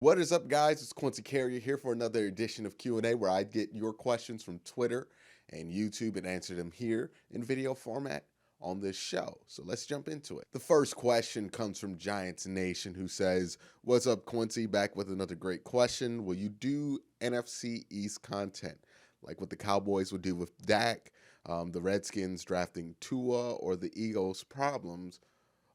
What is up, guys? It's Quincy Carrier here for another edition of Q&A where I get your questions from Twitter and YouTube and answer them here in video format on this show. So let's jump into it. The first question comes from Giants Nation, who says, "What's up, Quincy? Back with another great question. Will you do NFC East content like what the Cowboys would do with Dak, the Redskins drafting Tua, or the Eagles' problems,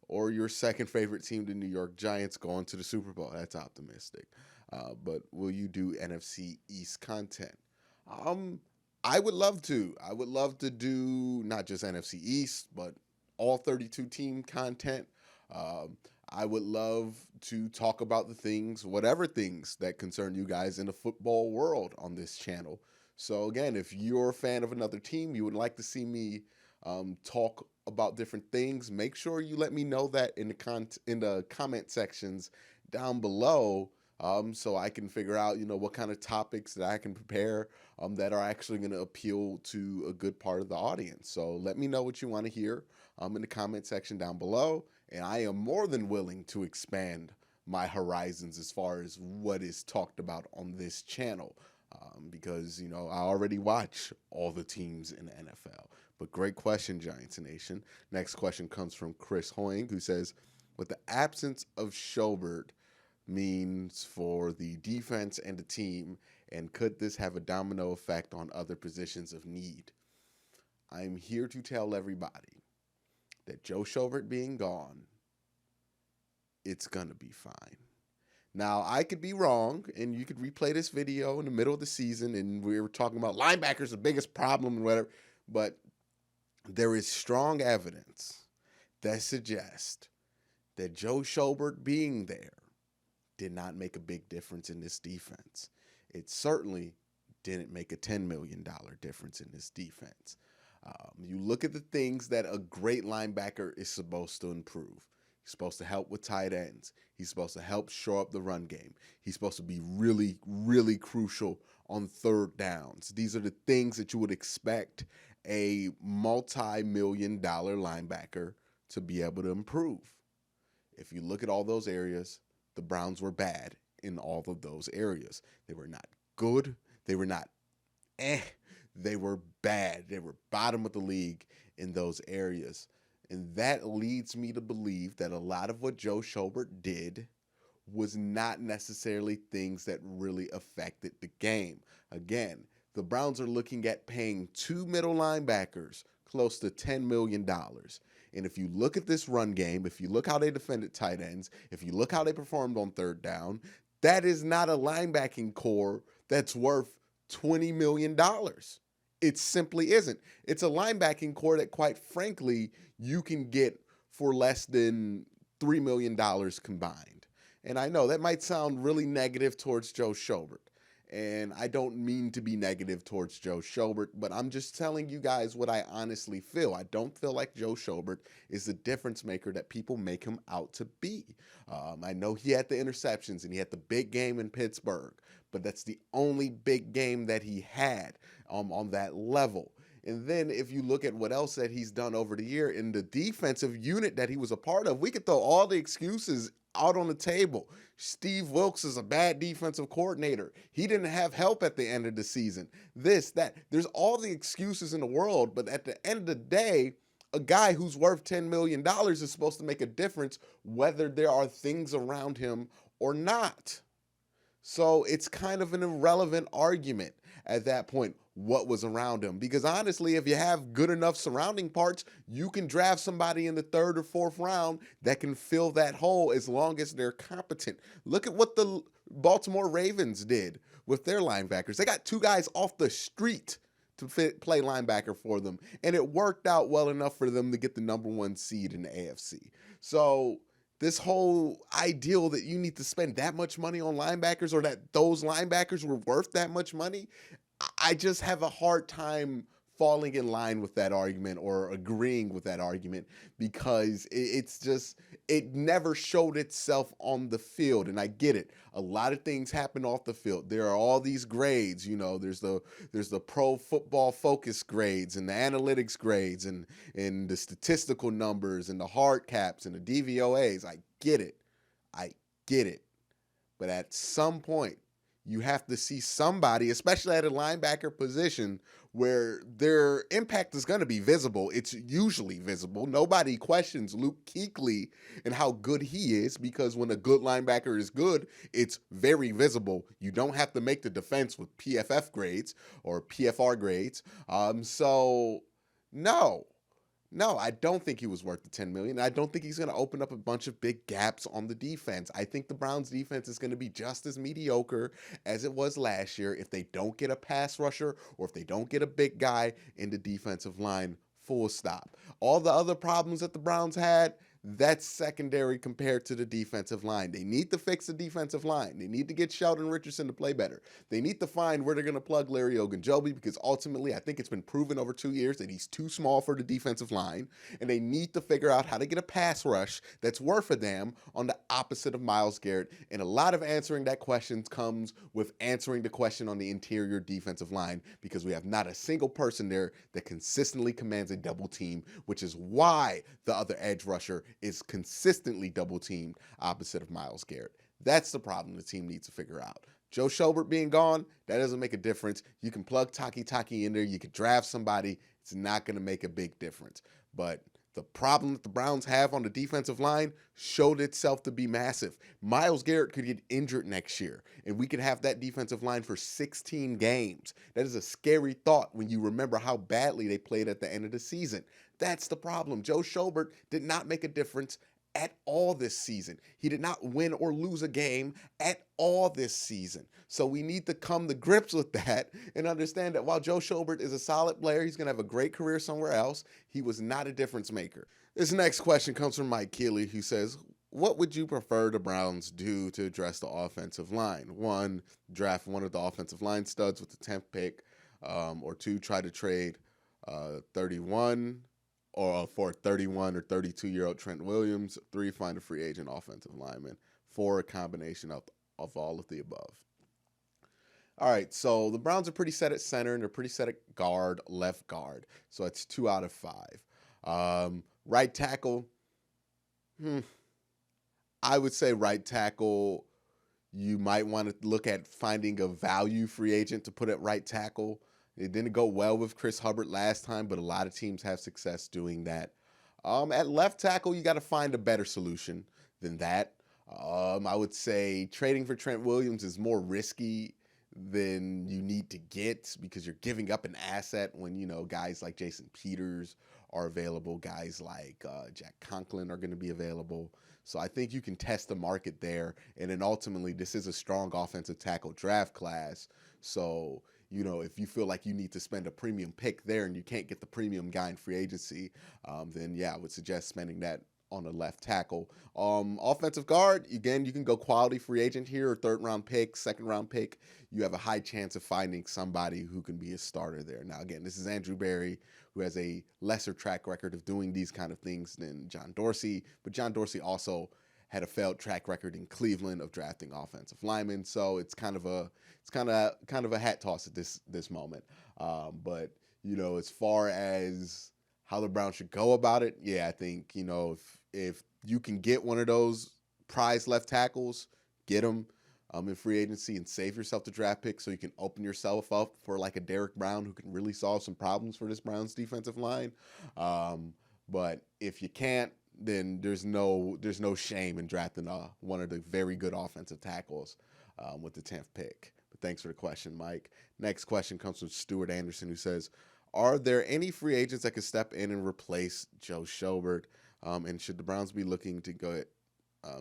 or your second favorite team, the New York Giants, going to the Super Bowl?" That's optimistic. But will you do NFC East content? Um, I would love to. I would love to do not just NFC East, but all 32 team content. I would love to talk about the things, whatever things that concern you guys in the football world on this channel. So again, if you're a fan of another team, you would like to see me talk about different things, make sure you let me know that in the comment sections down below, so I can figure out what kind of topics that I can prepare that are actually going to appeal to a good part of the audience. So let me know what you want to hear in the comment section down below, and I am more than willing to expand my horizons as far as what is talked about on this channel. Because I already watch all the teams in the NFL. But great question, Giants Nation. Next question comes from Chris Hoying, who says, "What the absence of Schobert means for the defense and the team, and could this have a domino effect on other positions of need?" I'm here to tell everybody that Joe Schobert being gone, it's gonna be fine. Now, I could be wrong, and you could replay this video in the middle of the season, and we were talking about linebackers, the biggest problem and whatever, but there is strong evidence that suggests that Joe Schobert being there did not make a big difference in this defense. It certainly didn't make a $10 million difference in this defense. You look at the things that a great linebacker is supposed to improve. He's supposed to help with tight ends. He's supposed to help shore up the run game. He's supposed to be really, really crucial on third downs. These are the things that you would expect a multi-million-dollar linebacker to be able to improve. If you look at all those areas, the Browns were bad in all of those areas. They were not good. They were not They were bad. They were bottom of the league in those areas. And that leads me to believe that a lot of what Joe Schobert did was not necessarily things that really affected the game. Again, the Browns are looking at paying two middle linebackers close to $10 million. And if you look at this run game, if you look how they defended tight ends, if you look how they performed on third down, that is not a linebacking core that's worth $20 million. It simply isn't. It's a linebacking core that, quite frankly, you can get for less than $3 million combined. And I know that might sound really negative towards Joe Schobert. And I don't mean to be negative towards Joe Schobert, but I'm just telling you guys what I honestly feel. I don't feel like Joe Schobert is the difference maker that people make him out to be. I know he had the interceptions and he had the big game in Pittsburgh, but that's the only big game that he had on that level. And then if you look at what else that he's done over the year in the defensive unit that he was a part of, we could throw all the excuses out on the table. Steve Wilkes is a bad defensive coordinator. He didn't have help at the end of the season. This, that. There's all the excuses in the world, but at the end of the day, a guy who's worth $10 million is supposed to make a difference whether there are things around him or not. So it's kind of an irrelevant argument at that point, what was around him. Because honestly, if you have good enough surrounding parts, you can draft somebody in the third or fourth round that can fill that hole as long as they're competent. Look at what the Baltimore Ravens did with their linebackers. They got two guys off the street to play linebacker for them, and it worked out well enough for them to get the number one seed in the AFC. So this whole ideal that you need to spend that much money on linebackers or that those linebackers were worth that much money, I just have a hard time falling in line with that argument or agreeing with that argument because it never showed itself on the field. And I get it. A lot of things happen off the field. There are all these grades, there's the pro football focus grades and the analytics grades and the statistical numbers and the hard caps and the DVOAs. I get it. But at some point, you have to see somebody, especially at a linebacker position, where their impact is going to be visible. It's usually visible. Nobody questions Luke Kuechly and how good he is, because when a good linebacker is good, it's very visible. You don't have to make the defense with PFF grades or PFR grades. So no, no, I don't think he was worth the $10 million. I don't think he's going to open up a bunch of big gaps on the defense. I think the Browns defense is going to be just as mediocre as it was last year if they don't get a pass rusher or if they don't get a big guy in the defensive line, full stop. All the other problems that the Browns had, that's secondary compared to the defensive line. They need to fix the defensive line. They need to get Sheldon Richardson to play better. They need to find where they're going to plug Larry Ogunjobi, because ultimately I think it's been proven over 2 years that he's too small for the defensive line. And they need to figure out how to get a pass rush that's worth a damn on the opposite of Myles Garrett. And a lot of answering that question comes with answering the question on the interior defensive line, because we have not a single person there that consistently commands a double team, which is why the other edge rusher is consistently double teamed opposite of Myles Garrett. That's the problem the team needs to figure out. Joe Schobert being gone, that doesn't make a difference. You can plug Taki in there. You can draft somebody. It's not going to make a big difference. But the problem that the Browns have on the defensive line showed itself to be massive. Myles Garrett could get injured next year, and we could have that defensive line for 16 games. That is a scary thought when you remember how badly they played at the end of the season. That's the problem. Joe Schobert did not make a difference at all this season. He did not win or lose a game at all this season. So we need to come to grips with that and understand that while Joe Schobert is a solid player, he's going to have a great career somewhere else, he was not a difference maker. This next question comes from Mike Keeley, who says, what would you prefer the Browns do to address the offensive line? 1, draft one of the offensive line studs with the 10th pick, or 2, try to trade 31 or for 31 or 32-year-old Trent Williams. 3, find a free agent offensive lineman. 4, a combination of all of the above. All right, so the Browns are pretty set at center, and they're pretty set at guard, left guard. So that's 2 out of 5. Right tackle, I would say right tackle, you might want to look at finding a value free agent to put at right tackle. It didn't go well with Chris Hubbard last time, but a lot of teams have success doing that. At left tackle, you got to find a better solution than that. I would say trading for Trent Williams is more risky than you need to get, because you're giving up an asset when, you know, guys like Jason Peters are available, guys like Jack Conklin are going to be available. So I think you can test the market there. And then ultimately, this is a strong offensive tackle draft class. So, you know, if you feel like you need to spend a premium pick there and you can't get the premium guy in free agency, then yeah, I would suggest spending that on a left tackle. Offensive guard, again, you can go quality free agent here, or 3rd round pick, 2nd round pick. You have a high chance of finding somebody who can be a starter there. Now, again, this is Andrew Berry, who has a lesser track record of doing these kind of things than John Dorsey, but John Dorsey also had a failed track record in Cleveland of drafting offensive linemen. So it's kind of a hat toss at this moment. But you know, as far as how the Browns should go about it, yeah, I think, you know, if you can get one of those prize left tackles, get them in free agency and save yourself the draft pick, so you can open yourself up for like a Derek Brown who can really solve some problems for this Browns defensive line. But if you can't, then there's no shame in drafting one of the very good offensive tackles with the 10th pick. But thanks for the question, Mike. Next question comes from Stuart Anderson, who says, are there any free agents that could step in and replace Joe Schobert? And should the Browns be looking to get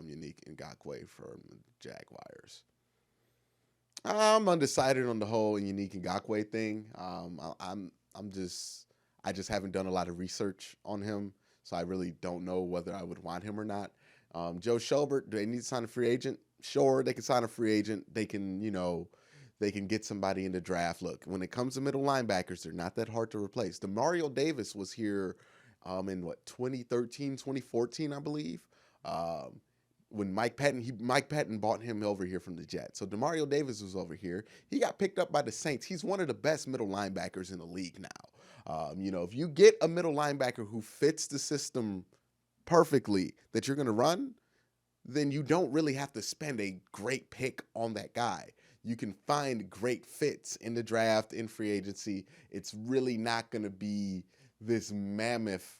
Unique Ngakoue from the Jaguars? I'm undecided on the whole Unique Ngakoue thing. I just haven't done a lot of research on him, so I really don't know whether I would want him or not. Joe Schobert, do they need to sign a free agent? Sure, they can sign a free agent. They can, you know, they can get somebody in the draft. Look, when it comes to middle linebackers, they're not that hard to replace. Demario Davis was here in 2013, 2014, I believe. When Mike Patton bought him over here from the Jets. So Demario Davis was over here. He got picked up by the Saints. He's one of the best middle linebackers in the league now. You know, if you get a middle linebacker who fits the system perfectly that you're going to run, then you don't really have to spend a great pick on that guy. You can find great fits in the draft, in free agency. It's really not going to be this mammoth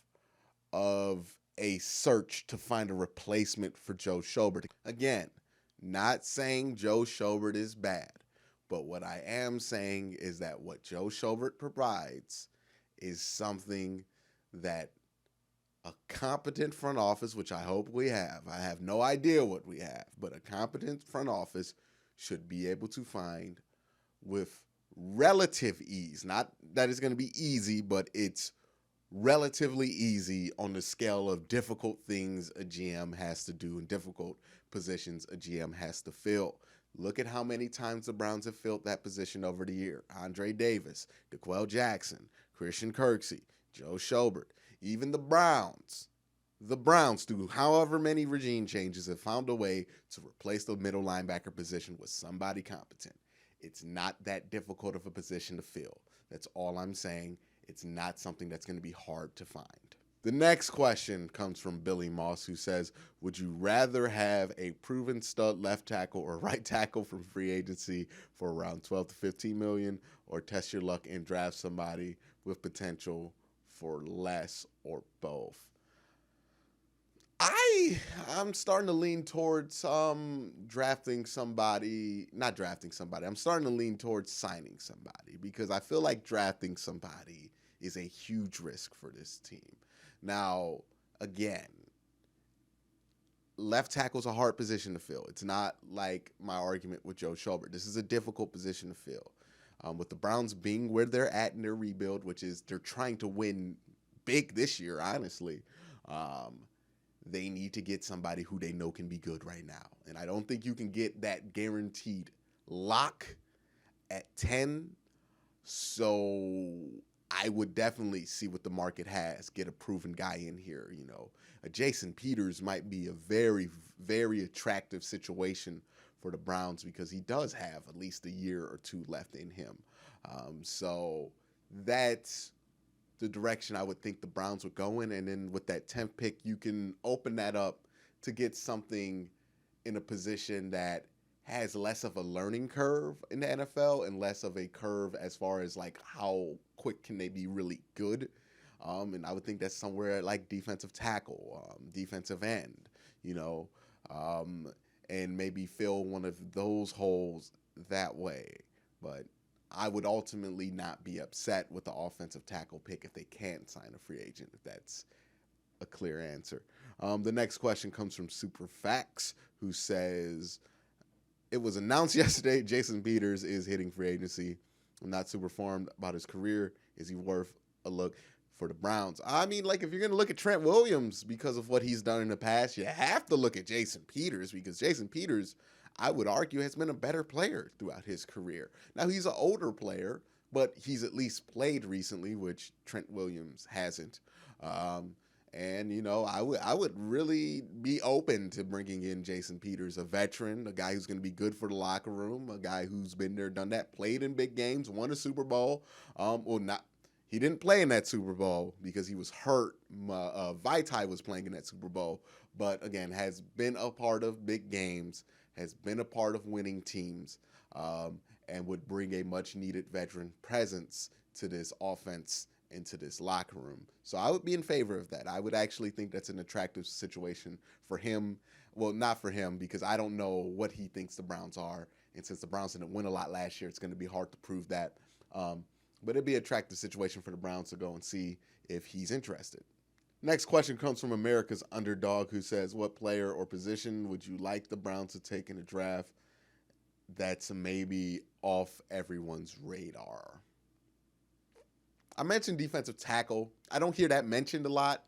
of a search to find a replacement for Joe Schobert. Again, not saying Joe Schobert is bad, but what I am saying is that what Joe Schobert provides is something that a competent front office, which I hope we have. I have no idea what we have, but a competent front office should be able to find with relative ease. Not that it's going to be easy, but it's relatively easy on the scale of difficult things a GM has to do and difficult positions a GM has to fill. Look at how many times the Browns have filled that position over the year. Andre Davis, DeQuell Jackson, Christian Kirksey, Joe Schobert. Even the Browns, through however many regime changes, have found a way to replace the middle linebacker position with somebody competent. It's not that difficult of a position to fill. That's all I'm saying. It's not something that's going to be hard to find. The next question comes from Billy Moss, who says, would you rather have a proven stud left tackle or right tackle from free agency for around 12 to 15 million, or test your luck and draft somebody with potential for less, or both? I'm starting to lean towards drafting somebody, not drafting somebody. I'm starting to lean towards signing somebody, because I feel like drafting somebody is a huge risk for this team. Now, again, left tackle is a hard position to fill. It's not like my argument with Joe Schobert. This is a difficult position to fill. With the Browns being where they're at in their rebuild, which is they're trying to win big this year, honestly, they need to get somebody who they know can be good right now. And I don't think you can get that guaranteed lock at 10. So I would definitely see what the market has, get a proven guy in here. You know, a Jason Peters might be a very, very attractive situation for the Browns, because he does have at least a year or two left in him. So that's the direction I would think the Browns would go in. And then with that 10th pick, you can open that up to get something in a position that has less of a learning curve in the NFL and less of a curve as far as like how quick can they be really good. And I would think that's somewhere like defensive tackle, defensive end, you know, and maybe fill one of those holes that way. But I would ultimately not be upset with the offensive tackle pick if they can't sign a free agent, if that's a clear answer. The next question comes from Superfax, who says, it was announced yesterday Jason Peters is hitting free agency. I'm not super informed about his career. Is he worth a look for the Browns? I mean, like, if you're going to look at Trent Williams because of what he's done in the past, you have to look at Jason Peters, because Jason Peters, I would argue, has been a better player throughout his career. Now, he's an older player, but he's at least played recently, which Trent Williams hasn't. And, you know, I would really be open to bringing in Jason Peters, a veteran, a guy who's going to be good for the locker room, a guy who's been there, done that, played in big games, won a Super Bowl. He didn't play in that Super Bowl because he was hurt. Vitae was playing in that Super Bowl, but again, has been a part of big games, has been a part of winning teams, and would bring a much-needed veteran presence to this offense, into this locker room. So I would be in favor of that. I would actually think that's an attractive situation for him. Well, not for him, because I don't know what he thinks the Browns are. And since the Browns didn't win a lot last year, it's going to be hard to prove that. But it'd be an attractive situation for the Browns to go and see if he's interested. Next question comes from America's Underdog, who says, what player or position would you like the Browns to take in the draft that's maybe off everyone's radar? I mentioned defensive tackle. I don't hear that mentioned a lot.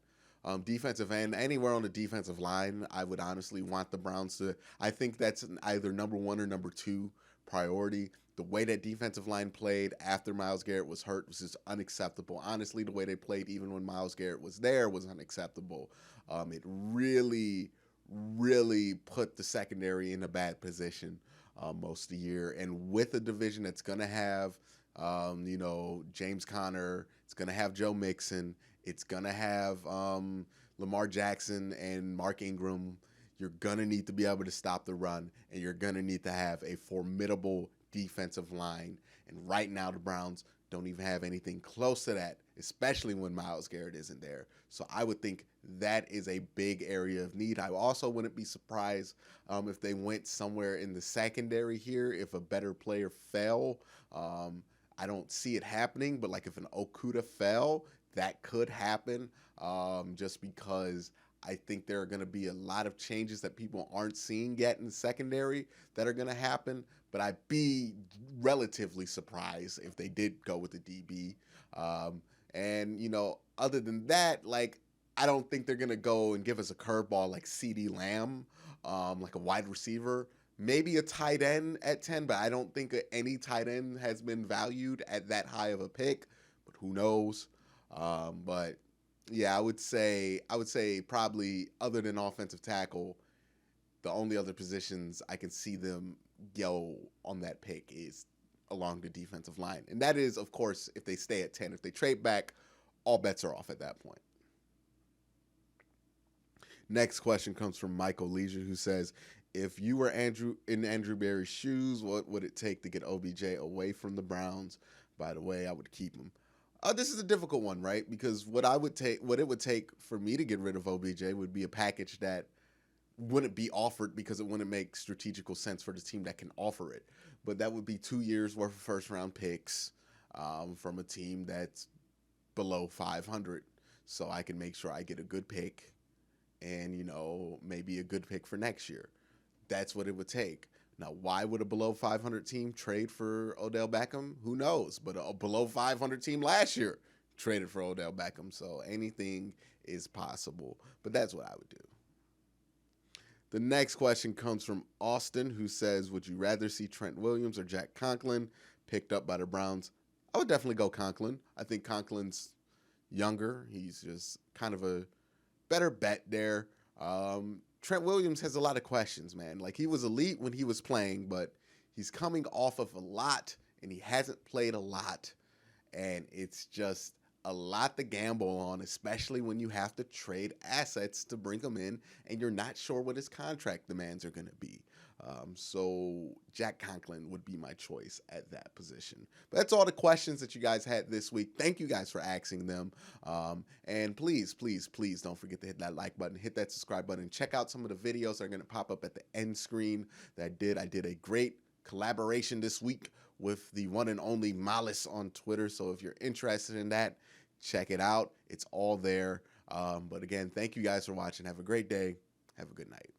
Defensive end, anywhere on the defensive line, I would honestly want the Browns to. I think that's either number one or number two priority. The way that defensive line played after Myles Garrett was hurt was just unacceptable. Honestly, the way they played even when Myles Garrett was there was unacceptable. It really, really put the secondary in a bad position most of the year. And with a division that's going to have James Conner, it's going to have Joe Mixon, it's going to have Lamar Jackson and Mark Ingram. you're going to need to be able to stop the run, and you're going to need to have a formidable defensive line. And right now, the Browns don't even have anything close to that, especially when Myles Garrett isn't there. So I would think that is a big area of need. I also wouldn't be surprised if they went somewhere in the secondary here, if a better player fell. I don't see it happening, but like if an Okuda fell, that could happen just because I think there are going to be a lot of changes that people aren't seeing yet in the secondary that are going to happen. But I'd be relatively surprised if they did go with the DB. And, you know, other than that, like, I don't think they're going to go and give us a curveball like CeeDee Lamb, like a wide receiver. Maybe a tight end at 10, but I don't think any tight end has been valued at that high of a pick. But who knows? But yeah, I would say probably other than offensive tackle, the only other positions I can see them go on that pick is along the defensive line. And that is, of course, if they stay at 10. If they trade back, all bets are off at that point. Next question comes from Michael Leisure, who says, if you were in Andrew Berry's shoes, what would it take to get OBJ away from the Browns? By the way, I would keep him. This is a difficult one, right? Because what it would take for me to get rid of OBJ would be a package that wouldn't be offered because it wouldn't make strategical sense for the team that can offer it. But that would be 2 years worth of first-round picks from a team that's below 500. So I can make sure I get a good pick and, you know, maybe a good pick for next year. That's what it would take. Now, why would a below 500 team trade for Odell Beckham? Who knows? But a below 500 team last year traded for Odell Beckham. So anything is possible. But that's what I would do. The next question comes from Austin, who says, would you rather see Trent Williams or Jack Conklin picked up by the Browns? I would definitely go Conklin. I think Conklin's younger. He's just kind of a better bet there. Trent Williams has a lot of questions, man. Like, he was elite when he was playing, but he's coming off of a lot, and he hasn't played a lot. And it's just a lot to gamble on, especially when you have to trade assets to bring him in, and you're not sure what his contract demands are going to be. So Jack Conklin would be my choice at that position. But that's all the questions that you guys had this week. Thank you guys for asking them. And please, please, please don't forget to hit that like button, hit that subscribe button. Check out some of the videos that are going to pop up at the end screen that I did a great collaboration this week with the one and only Malice on Twitter. So if you're interested in that, check it out. It's all there. But again, thank you guys for watching. Have a great day. Have a good night.